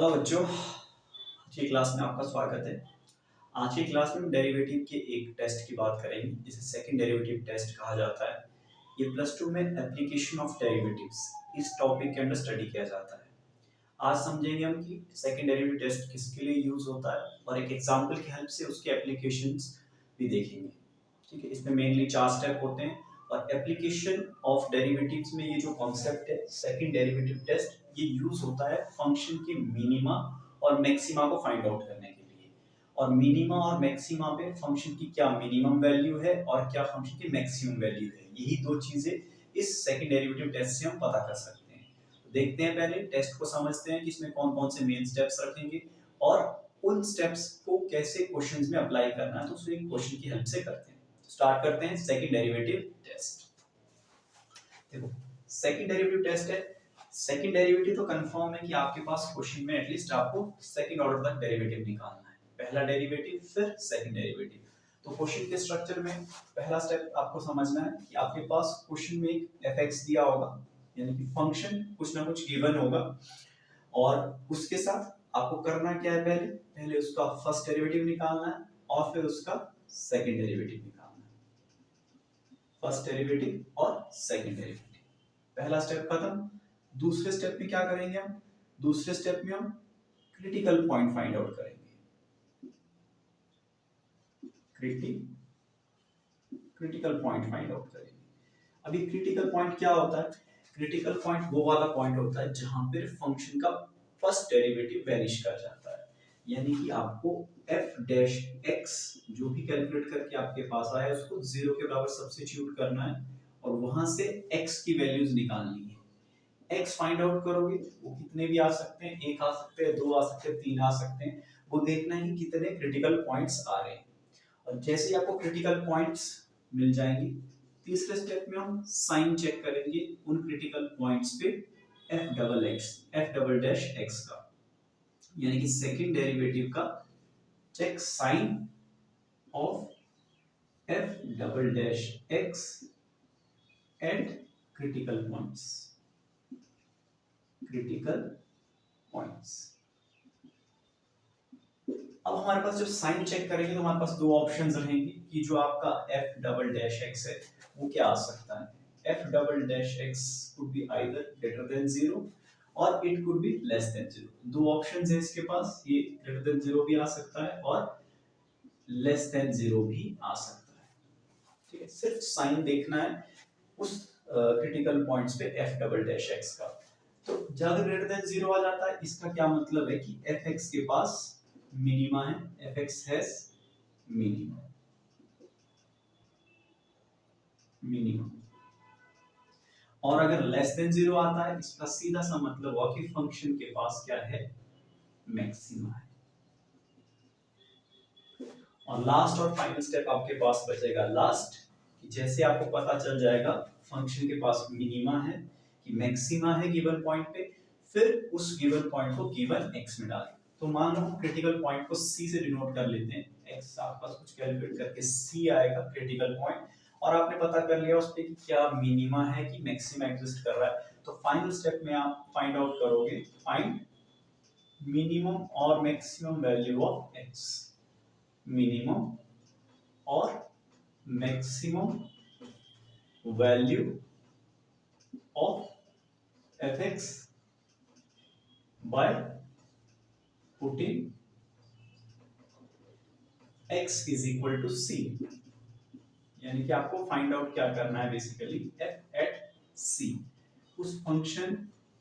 Hello बच्चों, आज की क्लास में आपका स्वागत है। आज की क्लास में हम डेरिवेटिव के एक टेस्ट की बात करेंगे जिसे सेकंड डेरिवेटिव टेस्ट कहा जाता है। ये प्लस टू में एप्लीकेशन ऑफ डेरिवेटिव्स इस टॉपिक के अंदर स्टडी किया जाता है। आज समझेंगे हम कि सेकंड डेरिवेटिव टेस्ट किसके लिए यूज होता है और एक एग्जांपल की हेल्प से उसके एप्लीकेशंस भी देखेंगे। ठीक है, इसमें मेनली 4 स्टेप होते हैं और एप्लीकेशन ऑफ डेरिवेटिव्स में ये जो कॉन्सेप्ट है सेकंड डेरिवेटिव टेस्ट, ये यूज होता है फंक्शन के मिनिमा और मैक्सिमा को फाइंड आउट करने के लिए। और मिनिमा और मैक्सिमा पे फंक्शन की क्या मिनिमम वैल्यू है और क्या फंक्शन की मैक्सिमम वैल्यू है, यही दो चीजें इस सेकंड डेरिवेटिव टेस्ट से हम पता कर सकते हैं। तो देखते हैं, पहले टेस्ट को समझते हैं कि इसमें कौन कौन से मेन स्टेप्स रखेंगे और उन स्टेप्स को कैसे क्वेश्चंस में अप्लाई करना है, तो उसे क्वेश्चन की हेल्प से करते हैं। स्टार्ट करते हैं सेकंड डेरिवेटिव टेस्ट। देखो, सेकंड डेरिवेटिव टेस्ट है। सेकंड डेरिवेटिव तो कंफर्म है कि आपके पास क्वेश्चन में एटलीस्ट आपको सेकंड ऑर्डर तक डेरिवेटिव निकालना है। पहला डेरिवेटिव फिर सेकंड डेरिवेटिव। तो क्वेश्चन के स्ट्रक्चर में पहला स्टेप आपको समझना है कि आपके पास क्वेश्चन में एक fx दिया होगा, यानी कि फंक्शन कुछ ना कुछ गिवन होगा और उसके साथ आपको करना क्या है, पहले पहले उसका फर्स्ट डेरिवेटिव निकालना है और फिर उसका सेकंड डेरिवेटिव निकालना है। फर्स्ट डेरिवेटिव और सेकंड डेरिवेटिव, पहला स्टेप खत्म। दूसरे स्टेप में क्या करेंगे हम, दूसरे स्टेप में हम क्रिटिकल पॉइंट फाइंड आउट करेंगे। क्रिटिकल पॉइंट फाइंड आउट करेंगे। अभी क्रिटिकल पॉइंट क्या होता है? क्रिटिकल पॉइंट वो वाला पॉइंट होता है जहां पर फंक्शन का फर्स्ट डेरिवेटिव वैनिश कर जाता है, यानी कि आपको f डैश x जो भी कैलकुलेट करके आपके पास आया उसको 0 के बराबर सब्स्टिट्यूट करना है और वहां से x की वैल्यूज निकालनी है। x फाइंड आउट करोगे, वो कितने भी आ सकते हैं, 1 आ सकते हैं, 2 आ सकते हैं, 3 आ सकते हैं, वो देखना है कि कितने क्रिटिकल पॉइंट्स आ रहे हैं। और जैसे ही आपको क्रिटिकल पॉइंट्स मिल जाएंगे, तीसरे स्टेप में हम साइन चेक करेंगे उन क्रिटिकल पॉइंट्स पे f डबल डैश x का, यानी कि सेकंड डेरिवेटिव का check sign of f double dash x at critical points. अब हमारे पास जब साइन चेक करेंगे तो हमारे पास दो ऑप्शंस रहेंगे कि जो आपका f डबल डैश x है वो क्या आ सकता है। f double dash x could be either greater than 0 और it could be less than 0। दो ऑप्शंस है इसके पास, ये greater than 0 भी आ सकता है और less than 0 भी आ सकता है। ठीक है, सिर्फ साइन देखना है उस क्रिटिकल पॉइंट्स पे f डबल डैश x का। तो जब ग्रेटर देन 0 आ जाता है, इसका क्या मतलब है कि fx के पास मिनिमा है, fx हैज मिनिमा। और अगर लेस देन 0 आता है, इसका सीधा सा मतलब हुआ कि फंक्शन के पास क्या है, मैक्सिमा है। और लास्ट और फाइनल स्टेप आपके पास बचेगा लास्ट, कि जैसे आपको पता चल जाएगा फंक्शन के पास मिनिमा है कि मैक्सिमा है गिवन पॉइंट पे, फिर उस गिवन पॉइंट को गिवन x में डालें। तो मान लो क्रिटिकल पॉइंट को c से डिनोट कर लेते हैं, x आपके पास कुछ कैलकुलेट करके c आएगा क्रिटिकल पॉइंट, और आपने पता कर लिया उस पे कि क्या मिनिमा है कि मैक्सिमा एग्जिस्ट कर रहा है। तो फाइनल स्टेप में आप फाइंड आउट करोगे, फाइंड मिनिमम और maximum value of x, minimum और maximum value of fx by putting x is equal to c, यानी कि आपको फाइंड आउट क्या करना है, बेसिकली f at c, उस फंक्शन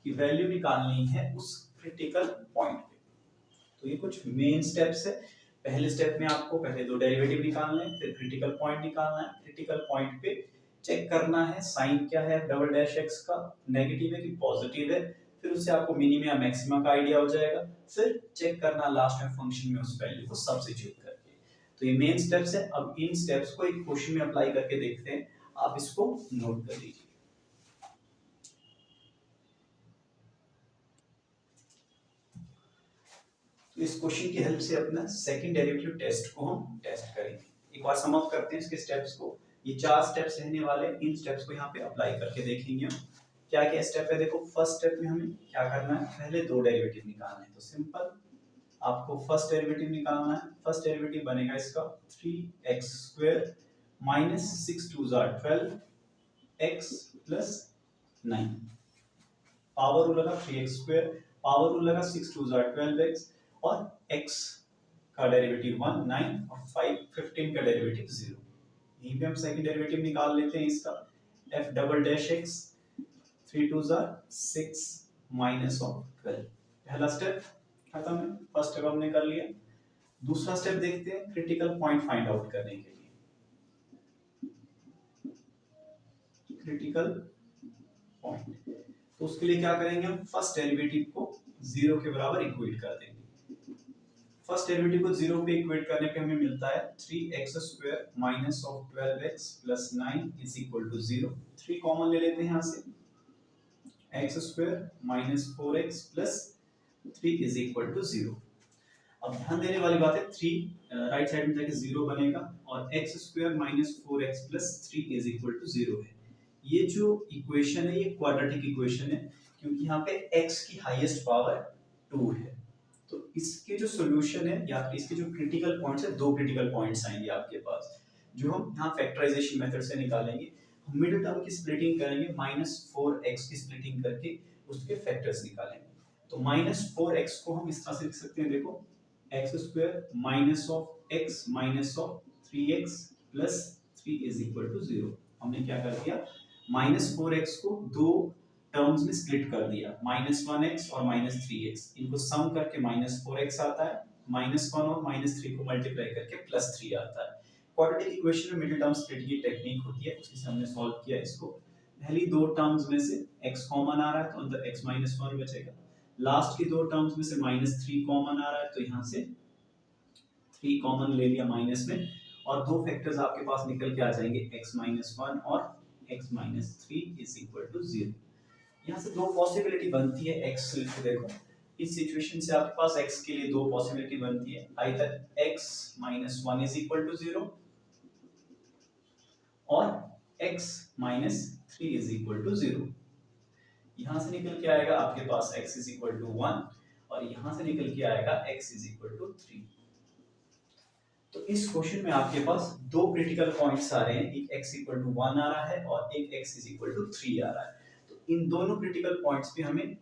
की वैल्यू निकालनी है उस क्रिटिकल पॉइंट पे। तो ये कुछ मेन स्टेप्स है। पहले स्टेप में आपको पहले दो डेरिवेटिव निकालने हैं, फिर क्रिटिकल पॉइंट निकालना है। क्रिटिकल पॉइंट पे चेक करना है साइन क्या है डबल डैश x का, नेगेटिव है कि पॉजिटिव है, फिर उससे आपको मिनिमम या मैक्सिमा का आइडिया हो जाएगा। फिर चेक करना लास्ट में फंक्शन में उस वैल्यू को सब्स्टिट्यूट करके। तो ये मेन स्टेप्स है। अब इन स्टेप्स को एक क्वेश्चन में अप्लाई करके देखते हैं, आप इसको नोट कर लीजिए। तो इस क्वेश्चन की हेल्प से अपना सेकंड डेरिवेटिव टेस्ट को हम टेस्ट करेंगे। एक बार सम अप करते हैं इसके स्टेप्स को। ये 4 स्टेप्स रहने वाले, इन स्टेप्स को यहाँ पे अप्लाई करके देखेंगे हम। क्या क्या स्टेप है देखो। फर्स्ट स्टेप में हमें क्या करना है, पहले दो डेरिवेटिव निकालने हैं। तो सिंपल आपको फर्स्ट डेरिवेटिव निकालना है। फर्स्ट डेरिवेटिव बनेगा इसका 3x² minus 6 2 12x plus 9। Power rule लगा 3x², पावर रूल लगा 6 2 12x, और x का डेरिवेटिव 1 9 और 5 15 का डेरिवेटिव 0। यहीं पे हम सेकंड डेरिवेटिव निकाल लेते हैं इसका, f double dash x 3 2 6 minus of 12। पहला स्टेप खत्म है, फर्स्ट स्टेप हमने कर लिया। दूसरा स्टेप देखते हैं क्रिटिकल पॉइंट फाइंड आउट करने के लिए। क्रिटिकल पॉइंट, तो उसके लिए क्या करेंगे, हम फर्स्ट डेरिवेटिव को 0 के बराबर इक्वेट कर देंगे। फर्स्ट डेरिवेटिव को 0 पे इक्वेट करने पे हमें मिलता है 3x² minus of 12x plus 9 is equal to 0। 3 common ले लेते हैं यहाँ से, x² minus 4x plus 3 is equal to 0। अब ध्यान देने वाली बात है, 3 राइट साइड में जाके 0 बनेगा और x² minus 4x plus 3 is equal to 0 है। ये जो इक्वेशन है ये क्वाड्रेटिक इक्वेशन है, क्योंकि यहाँ पे x की हाईएस्ट पावर 2 है। तो इसके जो सॉल्यूशन है या इसके जो क्रिटिकल पॉइंट्स है, दो क्रिटिकल पॉइंट्स आएंगे आपके पास, जो हम यहाँ फैक्टराइजेशन मेथड से निकालेंगे। हम मिडिल टर्म की स्प्लिटिंग करेंगे, -4x की स्प्लिटिंग करके उसके फैक्टर्स निकालेंगे। तो -4x को हम इस तरह से लिख सकते हैं, देखो x² minus of x minus of 3x plus 3 is equal to 0। हमने क्या कर दिया, -4x को दो टर्म्स में स्प्लिट कर दिया, -1x और -3x, इनको सम करके -4x आता है, -1 और -3 को मल्टीप्लाई करके +3 आता है। क्वाड्रेटिक इक्वेशन में मिडिल टर्म स्प्लिट की टेक्निक होती है, उसी से हमने सॉल्व किया इसको। पहली दो टर्म्स में से x कॉमन आ रहा है तो अंदर x -1 बचेगा, लास्ट की दो टर्म्स में से -3 कॉमन आ रहा है तो यहाँ से 3 कॉमन ले लिया माइनस में, और दो फैक्टर्स आपके पास निकल के आ जाएंगे x -1 और x -3 इज इक्वल टू 0। यहाँ से दो पॉसिबिलिटी बनती है x लिख देखो, इस सिचुएशन से आपके पास x के लिए दो पॉसिबिलिटी बनती है, either x -1 is equal to 0 और x -3 इज इक्वल टू 0। यहाँ से निकल के आएगा आपके पास x इज इक्वल टू 1 और यहाँ से निकल के आएगा x इज इक्वल टू 3। तो इस क्वेश्चन में आपके पास दो क्रिटिकल पॉइंट्स आ रहे हैं, एक x इक्वल टू 1 आ रहा है और एक x इज इक्वल टू 3 आ रहा है। तो इन दोनों क्रिटिकल पॉइंट्स पे हमें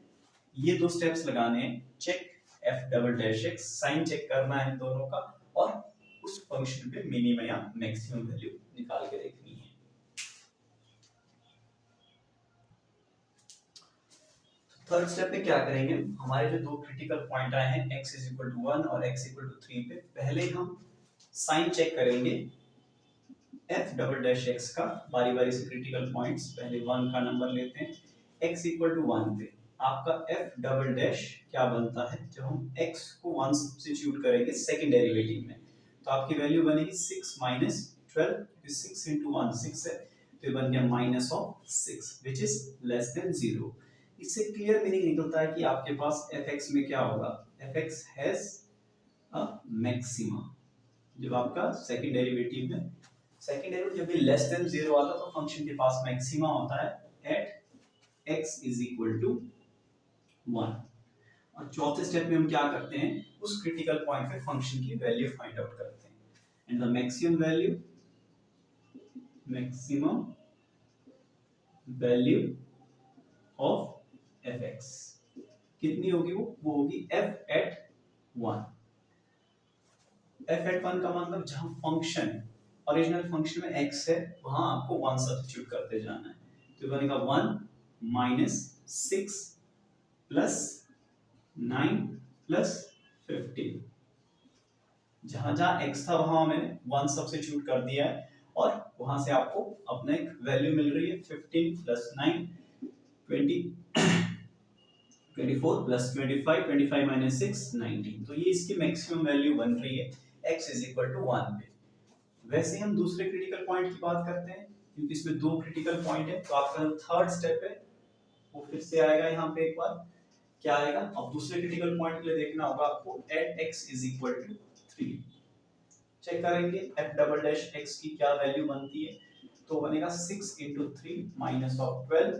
ये दो स्टेप्स लगाने हैं, check f double dash x, sign check करना है दोनों का, और उस फंक्शन पे मिनिमम या मैक्सिमम वैल्यू निकाल के देखनी है। थर्ड स्टेप पे क्या करेंगे, हमारे जो दो क्रिटिकल पॉइंट आए हैं x इज इक्वल टू 1 और x इक्वल टू 3 पे, पहले हम साइन चेक करेंगे f डबल डैश x का, बारी बारी से क्रिटिकल पॉइंट्स, पहले 1 का नंबर लेते हैं, x इक्वल टू 1 पे आपका f डबल डैश क्या बनता है, जब हम x को 1 सब्स्टिट्यूट करेंगे सेकंड डेरिवेटिव में, तो आपकी वैल्यू बनेगी 6 माइनस 12, क्योंकि 6 into 1 6 है, तो ये बन गया minus of 6 which is less than 0। इससे क्लियर मीनिंग निकलता है कि आपके पास fx में क्या होगा, fx हैज अ मैक्सिमा। जब आपका सेकंड डेरिवेटिव में, सेकंड डेरिवेटिव जब भी लेस देन 0 आता है तो फंक्शन के पास मैक्सिमा होता है at x is equal to 1। और चौथे स्टेप में हम क्या करते हैं, उस क्रिटिकल पॉइंट पे फंक्शन की वैल्यू फाइंड आउट करते हैं, and the maximum value of fx कितनी होगी, वो होगी f एट 1। f एट 1 का मतलब जहां फंक्शन, ओरिजिनल फंक्शन में x है, वहां आपको 1 सब्स्टिट्यूट करते जाना है, तो बनेगा 1 माइनस 6 प्लस 9 प्लस 15। जहां जहां x था वहां मैंने 1 सब्स्टिट्यूट कर दिया है, और वहां से आपको अपना एक वैल्यू मिल रही है 15 प्लस 9 20 24 प्लस 25 25 माइनस 6 19। तो ये इसकी मैक्सिमम वैल्यू बन रही है x इज इक्वल टू 1 पे। वैसे हम दूसरे क्रिटिकल पॉइंट की बात करते हैं, क्योंकि इसमें दो क्रिटिकल पॉइंट है, तो आपका थर्ड स्टेप है वो फिर से आएगा यहाँ पे, एक बार क्या आएगा, अब दूसरे क्रिटिकल पॉइंट के लिए देखना होगा आपको at x is equal to 3। Check करेंगे f डबल डैश x की क्या वैल्यू बनती है, तो बनेगा 6 into 3 minus of 12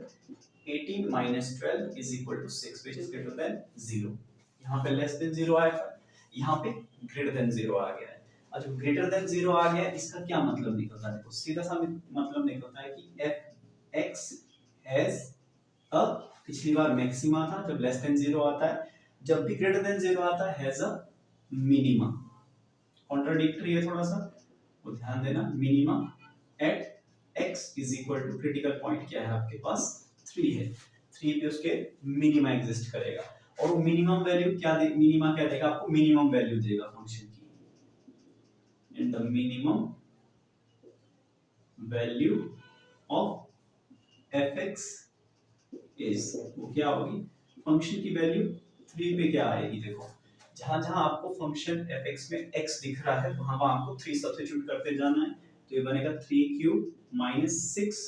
18 minus 12 is equal to 6 which is greater than 0। यहाँ पे लेस देन 0 आया था, यहाँ पे ग्रेटर देन 0 आ गया है। और जब ग्रेटर देन 0 आ गया इसका क्या मतलब निकलता है? देखो सीधा सा मतलब निकलता है कि f x हैज अ, पिछली बार मैक्सिमा था, जब लेस देन 0 आता है, जब भी ग्रेटर देन 0 आता है हैज अ मिनिमा। कॉन्ट्राडिक्टरी है थोड़ा सा, तो ध्यान देना। Minima at x is equal to critical point क्या है आपके पास 3 है, 3 पे उसके मिनिमा एग्जिस्ट करेगा। और वो मिनिमम वैल्यू क्या दे, मिनिमा क्या देगा आपको? मिनिमम वैल्यू देगा फंक्शन की। And the minimum value of fx is, वो क्या होगी? फंक्शन की वैल्यू 3 पे क्या आएगी? देखो जहां जहां आपको फंक्शन fx में x दिख रहा है वहां वहां आपको 3 सब्स्टिट्यूट करते जाना है। तो ये बनेगा 3 क्यूब माइनस 6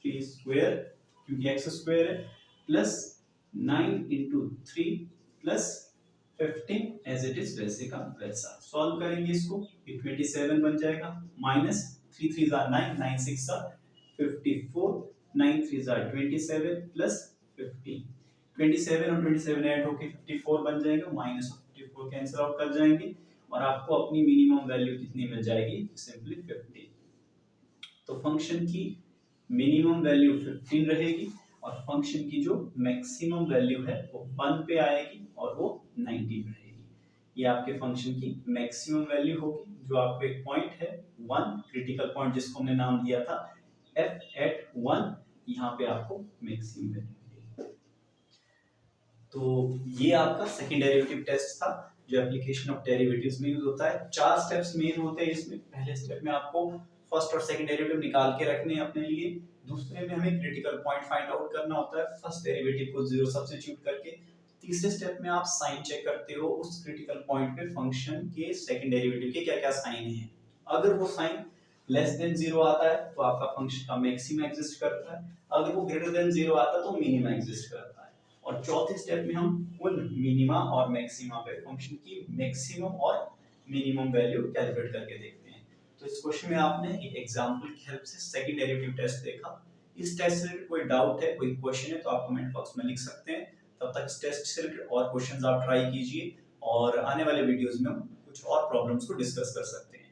3 स्क्वायर क्योंकि x स्क्वायर है plus 9 into 3 plus 15 as it is वैसे का वैसा। सॉल्व करेंगे इसको, ये 27 बन जाएगा माइनस 3 3 जा 9 9 6 जा 54 9 3 जा 27 प्लस 15 27 और 27 ऐड होके 54 बन जाएगा, माइनस 54 कैंसिल आउट कर जाएंगे और आपको अपनी मिनिमम वैल्यू कितनी मिल जाएगी? सिंपली 15। तो फंक्शन की मिनिमम वैल्यू 15 रहेगी और फंक्शन की जो मैक्सिमम वैल्यू है वो 1 पे आएगी और वो 19 रहेगी। ये आपके फंक्शन की मैक्सिमम वैल्यू होगी, जो आपको एक पॉइंट है 1 क्रिटिकल पॉइंट जिसको हमने नाम दिया था f at 1, यहाँ पे आपको मैक्सिमम वैल्यू मिलेगी। तो ये आपका सेकंड डेरिवेटिव टेस्ट था जो एप्लीकेशन ऑफ डेरिवेटिव्स में यूज होता है। 4 स्टेप्स मेन होते हैं इसमें। पहले स्टेप में आपको फर्स्ट और सेकंड डेरिवेटिव निकाल के रखने हैं अपने लिए। दूसरे में हमें क्रिटिकल पॉइंट फाइंड आउट करना होता है फर्स्ट डेरिवेटिव को 0 सब्स्टिट्यूट करके। तीसरे स्टेप में आप साइन चेक करते हो उस क्रिटिकल पॉइंट पे फंक्शन के सेकंड डेरिवेटिव के क्या क्या साइन हैं। अगर वो साइन लेस देन 0 आता है तो आपका फंक्शन का मैक्सिमा एग्जिस्ट करता है, अगर वो ग्रेटर देन 0 आता है तो मिनिमा एग्जिस्ट करता है। और चौथे स्टेप में हम उन मिनिमा और मैक्सिमा पे फंक्शन की मैक्सिमम और मिनिमम वैल्यू कैलकुलेट करके देखते हैं। तो इस क्वेश्चन में आपने एक एग्जांपल की हेल्प से सेकंड डेरिवेटिव टेस्ट देखा। इस टेस्ट से रिलेटेड कोई डाउट है, कोई क्वेश्चन है तो आप कमेंट बॉक्स में लिख सकते हैं। तब तक इस टेस्ट से रिलेटेड और क्वेश्चंस आप ट्राई कीजिए और आने वाले वीडियोस में हम कुछ और प्रॉब्लम्स को डिस्कस कर सकते हैं।